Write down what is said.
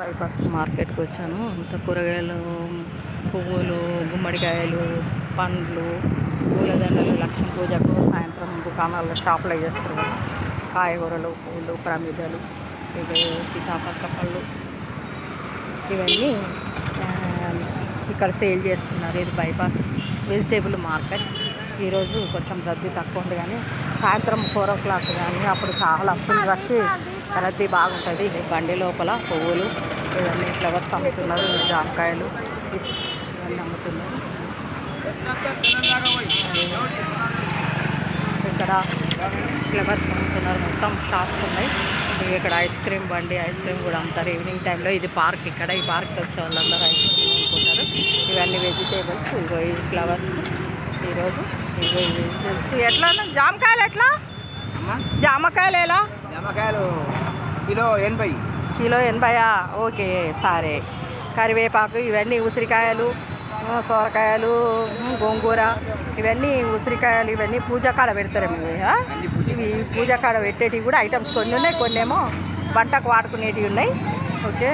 Bypass మార్కెట్కి వచ్చాను. అంత కూరగాయలు, పువ్వులు, గుమ్మడికాయలు, పండ్లు, పూలదండలు, లక్ష్మీ పూజకు సాయంత్రం దుకాణాల్లో షాపులు చేస్తారు కదా, కాయగూరలు, పూలు, ప్రమిదలు, ఇవి సీతాపక్క పళ్ళు, ఇవన్నీ ఇక్కడ సేల్ చేస్తున్నారు. ఇది బైపాస్ వెజిటేబుల్ మార్కెట్. ఈరోజు కొంచెం రద్దీ తక్కువ ఉంది, కానీ సాయంత్రం 4 o'clock కానీ అప్పుడు చాలా ఫుల్ రష్, రద్దీ బాగుంటుంది. ఇది బండి లోపల పువ్వులు, ఇవన్నీ ఫ్లవర్స్ అమ్ముతున్నారు, జామకాయలు ఇవన్నీ అమ్ముతున్నారు. ఇక్కడ ఫ్లవర్స్ అమ్ముతున్నారు, మొత్తం షాప్స్ ఉన్నాయి. ఇక్కడ ఐస్ క్రీమ్ బండి, ఐస్ క్రీమ్ కూడా అమ్ముతారు ఈవినింగ్ టైంలో. ఇది పార్క్, ఇక్కడ ఈ పార్క్ వచ్చే వాళ్ళందరూ ఐస్ క్రీమ్ అమ్ముకుంటారు. ఇవన్నీ వెజిటేబుల్స్, ఇగో ఈ ఫ్లవర్స్. ఈరోజు ఇగో ఈ వెజిటేబుల్స్. ఎట్లా జామకాయలు ఎట్లా? జామకాయలు ఎలా? జామకాయలు కిలో 80. కిలో 80. ఓకే, సరే. కరివేపాకు, ఇవన్నీ ఉసిరికాయలు, సొరకాయలు, గోంగూర, ఇవన్నీ ఉసిరికాయలు, ఇవన్నీ పూజా కాడ పెడతారేమో. ఇవి పూజా కాడ పెట్టేటివి కూడా ఐటమ్స్ కొన్ని ఉన్నాయి, కొన్ని ఏమో వంటకు వాడుకునేటివి ఉన్నాయి. ఓకే.